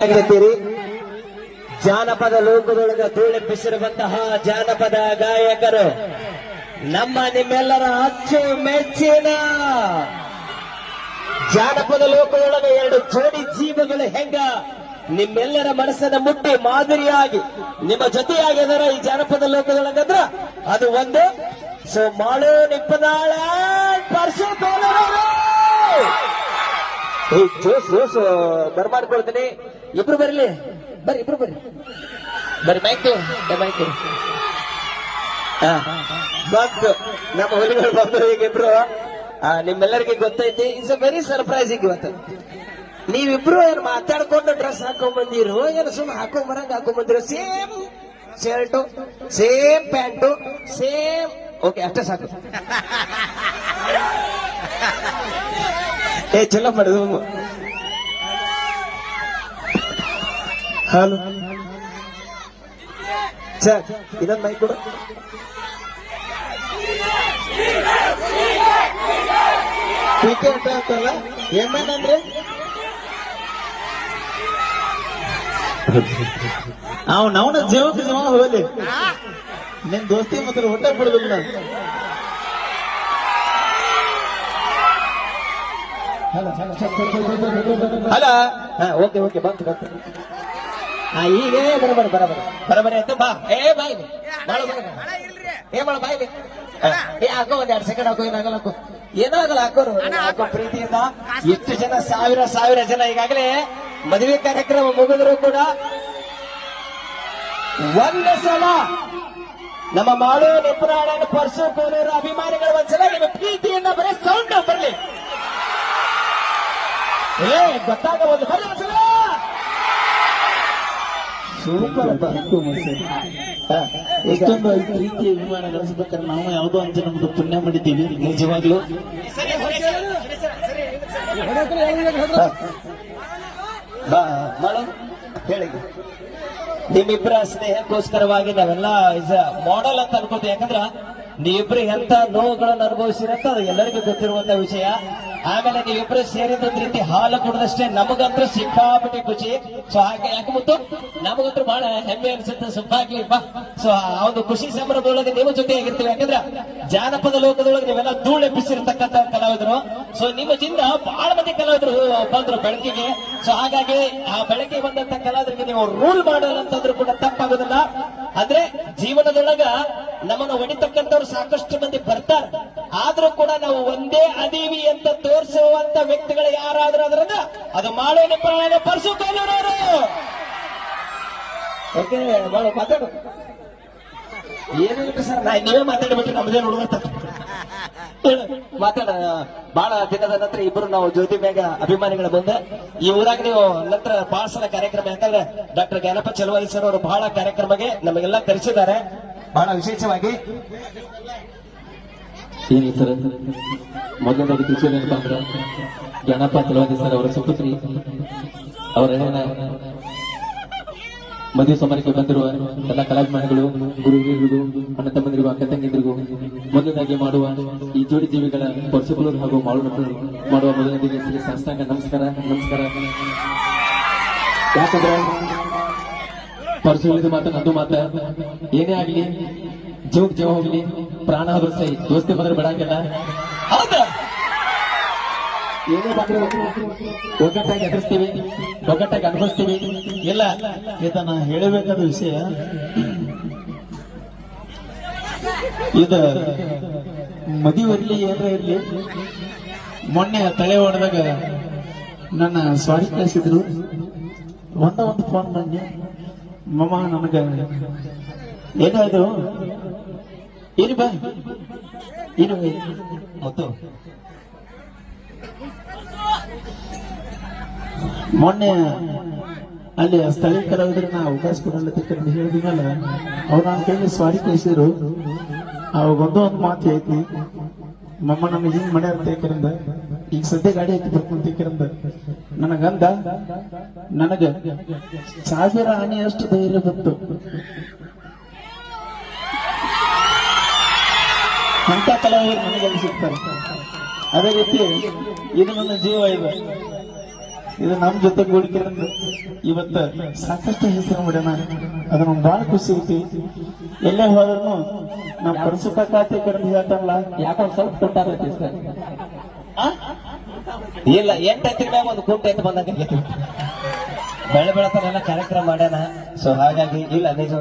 ಆಗತ್ತೀರಿ. ಜಾನಪದ ಲೋಕದೊಳಗ ಧೂಳೆಪ್ಪಿಸಿರುವಂತಹ ಜಾನಪದ ಗಾಯಕರು ನಮ್ಮ ನಿಮ್ಮೆಲ್ಲರ ಅಚ್ಚು ಮೆಚ್ಚಿನ ಜಾನಪದ ಲೋಕದೊಳಗೆ ಎರಡು ಜೋಡಿ ಜೀವಗಳು ಹೆಂಗ ನಿಮ್ಮೆಲ್ಲರ ಮನಸ್ಸನ್ನ ಮುಟ್ಟಿ ಮಾದರಿಯಾಗಿ ನಿಮ್ಮ ಜೊತೆಯಾಗಿದಾರ ಈ ಜಾನಪದ ಲೋಕದೊಳಗಂದ್ರ ಅದು ಒಂದು. ಸೊ ಮಾಳು ನಿಪ್ಪನಾಳ ಪರ್ಸು ಜೋಸು ಬರ್ಮಾಡ್ಕೊಳ್ತೀನಿ. ಇಬ್ರು ಬರ್ಲಿ, ಬರ್ರಿ ಇಬ್ರು ಬರ್ರಿ, ಬರ್ರಿ ಮೈಕ್ ಬಂತು. ನಮ್ಮ ಹುಲಿಗಳು ಬಂದು ಈಗಿಬ್ರು ನಿಮ್ಮೆಲ್ಲರಿಗೆ ಗೊತ್ತೈತಿ. ಇಟ್ಸ್ ಅ ವೆರಿ ಸರ್ಪ್ರೈಸಿಂಗ್ ಇವತ್ತು. ನೀವಿಬ್ರು ಏನು ಮಾತಾಡ್ಕೊಂಡು ಡ್ರೆಸ್ ಹಾಕೊಂಡ್ ಬಂದಿರು, ಏನು ಸುಮ್ಮನೆ ಹಾಕೊಂಡ್ ಬರಂಗ ಹಾಕೊಂಡ್ ಬಂದಿರು. Same shirt, same pant, same. Okay, ಅಷ್ಟೇ ಸಾಕು. ಚಲೋ ಮಾಡುದು. ಹಲೋ ಸರ್, ಇದೊಂದು ಮೈಕ್ ಕೊಡು. ಟಿಕೆಟ್ ಅಂತಲ್ಲ ಏನೇನಂದ್ರೆ ಅವನ ಜೀವಕ್ಕೆ ಜೀವ ಹೋಗಲಿ. ನಿನ್ ದೋಸ್ತಿ ಮಾತ್ರ ಹೊಟ್ಟೆ ಬಿಡುದಿಲ್ಲ. ಅಲ್ಲ ಓಕೆ ಓಕೆ ಬಂತು ಬಂತು. ಈಗ ಬರಬರಿ ಆಯ್ತು. ಬಾ ಬಾಯ್ ಬಾಯ್ ಹಾಕೋ, ಒಂದ್ 2 ಸೆಕೆಂಡ್ ಹಾಕೋ. ಏನಾಗಲ್ಲ ಹಾಕೋ, ಏನೋ ಆಗಲ್ಲ ಹಾಕೋರು. ಹಾಕೋ ಪ್ರೀತಿಯಿಂದ. ಎಷ್ಟು ಜನ, ಸಾವಿರ ಜನ ಈಗಾಗಲೇ ಮದುವೆ ಕಾರ್ಯಕ್ರಮ ಮುಗಿದ್ರು ಕೂಡ ಒಂದು ಸಲ ನಮ್ಮ ಮಾಳು ನಿಪ್ಪನಾಳ ಪರ್ಸು ಕೋಲೂರು ಅಭಿಮಾನಿಗಳು ಒಂದ್ಸಲ ನಿಮ್ಮ ಪ್ರೀತಿಯನ್ನ ಬರೀ ಸೌಂಡ್ ಬರ್ಲಿ. ಗೊತ್ತಾಗಬಹುದು, ಬರ್ರಿ ಒಂದ್ಸಲ. ಸೂಪರ್. ಎಷ್ಟೊಂದು ಪ್ರೀತಿ ಅಭಿಮಾನ ಗಳಿಸ್ಬೇಕಾದ್ರೆ ನಾವು ಯಾವುದೋ ಅಂತ ನಮ್ದು ಪುಣ್ಯ ಮಾಡಿದ್ದೀವಿ ನಿಜವಾಗ್ಲೂ. ಮಾಡು ಹೇಳಿ. ನಿಮ್ಮಿಬ್ಬರ ಸ್ನೇಹಕ್ಕೋಸ್ಕರವಾಗಿ ನಾವೆಲ್ಲ ಇಸ್ ಮಾಡೆಲ್ ಅಂತ ಅನ್ಕೋತೀವಿ. ಯಾಕಂದ್ರ ನೀವಿಬ್ರು ಎಂತ ನೋವುಗಳನ್ನು ಅನುಭವಿಸಿರಂತ ಅದು ಎಲ್ಲರಿಗೂ ಗೊತ್ತಿರುವಂತ ವಿಷಯ. ಆಮೇಲೆ ನೀವಿಬ್ರು ಸೇರಿದೊಂದ್ ರೀತಿ ಹಾಲು ಕುಡಿದಷ್ಟೇ ನಮಗಂತೂ ಸಿಕ್ಕಾಪಟ್ಟಿ ಖುಷಿ. ಸೊ ಹಾಗೆ ಯಾಕೆ ಮತ್ತು ನಮಗಂತೂ ಬಹಳ ಹೆಮ್ಮೆ ಅನ್ಸುತ್ತೆ. ಸುಖಾಗಿ ಬಾ. ಸೊ ಆ ಒಂದು ಖುಷಿ ಸಂಭ್ರಮದೊಳಗೆ ನೀವು ಜೊತೆಯಾಗಿರ್ತೀವಿ. ಯಾಕಂದ್ರೆ ಜಾನಪದ ಲೋಕದೊಳಗೆ ನೀವೆಲ್ಲ ಧೂಳೆಬ್ಬಿಸಿರ್ತಕ್ಕಂಥ ಕಲಾವಿದರು. ಸೊ ನಿಮ್ಮ ಜಿಂದ ಬಹಳ ಮಂದಿ ಕಲಾವಿದರು ಬಂದ್ರು ಬೆಳಕಿಗೆ. ಸೊ ಹಾಗಾಗಿ ಆ ಬೆಳಕಿಗೆ ಬಂದಂತ ಕಲಾವಿದರಿಗೆ ನೀವು ರೂಲ್ ಮಾಡಲ್ಲ ಅಂತಂದ್ರೂ ಕೂಡ ತಪ್ಪಾಗೋದಿಲ್ಲ. ಅಂದ್ರೆ ಜೀವನದೊಳಗ ನಮ್ಮನ್ನು ಹೊಡಿತಕ್ಕಂಥವ್ರು ಸಾಕಷ್ಟು ಮಂದಿ ಬರ್ತಾರೆ. ಆದ್ರೂ ಕೂಡ ನಾವು ಒಂದೇ ಅದೀವಿ ಅಂತ ತೋರಿಸುವಂತ ವ್ಯಕ್ತಿಗಳು ಯಾರಾದ್ರೂ ಅದರಿಂದ ಅದು ಮಾಳು ನಿಪ್ಪನಾಳ ಪರ್ಸು ಕೋಲೂರವರು. ಓಕೆ, ಮಾತಾಡು. ಏನಿಲ್ಲ ಸರ್, ನೀವೇ ಮಾತಾಡ್ಬಿಟ್ರೆ ನಮ್ಮದೇ ನೋಡುವಂತ ಮಾತಾಡ. ಬಹಳ ದಿನದ ನಂತರ ಇಬ್ಬರು ನಾವು ಜ್ಯೋತಿ ಬೇಗ ಅಭಿಮಾನಿಗಳು ಬಂದ ಈ ಊರಾಗ ನೀವು ನಂತರ ಬಹಳ ಸಲ ಕಾರ್ಯಕ್ರಮ. ಯಾಕಂದ್ರೆ ಡಾಕ್ಟರ್ ಜ್ಞಾನಪ್ಪ ಚಲವಾದಿ ಸರ್ ಅವರು ಬಹಳ ಕಾರ್ಯಕ್ರಮಕ್ಕೆ ನಮಗೆಲ್ಲ ಕರೆಸಿದ್ದಾರೆ ಬಹಳ ವಿಶೇಷವಾಗಿ. ಏನಿ ಸರ್, ಮೊದಲನೇದಾಗಿ ಖುಷಿ ನೆನಪ ಅಂದ್ರೆ ಜ್ಞಾನಪ್ಪ ಚಲವಾದಿ ಸರ್ ಅವರ ಸುಪುತ್ರಿ ಅವರ ಮದುವೆ ಸಮಾರಂಭಕ್ಕೆ ಬಂದಿರುವ ಎಲ್ಲ ಕಲಾಭಿಮಾನಿಗಳು, ಗುರು ಹಿರಿಯರಿಗೂ, ಅಣ್ಣ ತಮ್ಮಂದಿರಿಗೂ, ಅಕ್ಕ ತಂಗಿಯರಿಗೂ ಮೊದಲನೇದಾಗಿ ಮಾಡುವ ಈ ಜೋಡಿ ಜೀವಿಗಳ ಪರ್ಸುಕೂಲೂರು ಹಾಗೂ ಮಾಳು ಮಾಡುವ ಮೊದಲನೇದಾಗಿ ಸಾಷ್ಟಾಂಗ ನಮಸ್ಕಾರ. ಯಾಕಂದ್ರೆ ಪರ್ಸು ಹೇಳಿದ ಮಾತು ನಂದು ಮಾತ. ಏನೇ ಆಗ್ಲಿ, ಜೀವ ಹೋಗ್ಲಿ, ಪ್ರಾಣ ಆದ್ರೂ ಸೈ ದೋಸ್ತಿ ಬಂದ್ರೆ ಬಿಡಂಗಿಲ್ಲ. ಹೌದಾ? ಏನೇ ಬಂದ್ರೆ ಒಗ್ಗಟ್ಟಾಗಿ ಎದುರಿಸ್ತೀವಿ, ಒಗ್ಗಟ್ಟಾಗಿ ಅನುಭವಿಸ್ತೀವಿ. ಇಲ್ಲ ಇದನ್ನ ಹೇಳಬೇಕಾದ ವಿಷಯ ಇದು. ಮದುವೆ ಇರ್ಲಿ ಏನಾರ ಇರ್ಲಿ, ಮೊನ್ನೆ ತಲೆ ಹೊಡೆದಾಗ ನನ್ನ ಸ್ವಾರಿ ಕಳಿಸಿದ್ರು. ಒಂದು ಫೋನ್ ಮಾಡಿ, ಮಮ್ಮ ನನಗ ಏನಾದ್ರು ಏನು ಬಾ ಏನು ಮತ್ತು ಮೊನ್ನೆ ಅಲ್ಲಿ ಸ್ಥಳೀಯ ಕಲಾವಿದ್ರನ್ನ ಅವಕಾಶ ಕೊಡಲ್ಲ ಅಂತ ಹೇಳಿದ್ಮೇಲೆ ಅವ್ರು ನನ್ನ ಕೈಲಿ ಸ್ವಾರಿ ಕಳಿಸಿದ್ರು. ಅವಾಗೊಂದು ಮಾತು ಐತಿ, ಮಮ್ಮ ನಮಗೆ ಹಿಂಗ್ ಮಾಡ್ಯಾರ ತೇಕರಿಂದ, ಈಗ ಸದ್ಯ ಗಾಡಿ ಹಾಕಿ ಬರ್ಕೊಂಡ್ ತೇಕರಿಂದ ನನಗಂದ. ನನಗ 1000 ಆನೆ ಅಷ್ಟು ಧೈರ್ಯ ಬಂತು. ಅಂತ ಕಲಾವಿದರು ನನಗೆ ಸಿಗ್ತಾರೆ. ಅದೇ ರೀತಿ ಇದು ನನ್ನ ಜೀವ. ಇದು ಇದು ನಮ್ ಜೊತೆ ಗೂಡಿಕೆ ಇವತ್ತ ಸಾಕಷ್ಟು ಹೆಸರು ಮಾಡ್ಯಾನ. ಅದು ನಮ್ಗೆ ಬಹಳ ಖುಷಿ ಐತಿ. ಎಲ್ಲೇ ಹೋದ್ರು ನಮ್ಮ ಪರಸುಕ ಖಾತೆ ಕರೆದು ಹೇಳ್ತಾರಲ್ಲ, ಯಾಕೊಂದ್ ಸ್ವಲ್ಪ ಕೊಟ್ಟಾರೈತಿ ಸರ್. ಇಲ್ಲ 8 ಎತ್ತಿನ ಮ್ಯಾಗ ಒಂದು ಕುಂಟ ಎತ್ತು ಬಂದಂಗ ಆಗೈತಿ. ಬೆಳೆ ಬೆಳತನೆಲ್ಲ ಕಾರ್ಯಕ್ರಮ ಮಾಡ್ಯಾನ. ಸೊ ಹಾಗಾಗಿ ಇಲ್ಲ ನಿಜ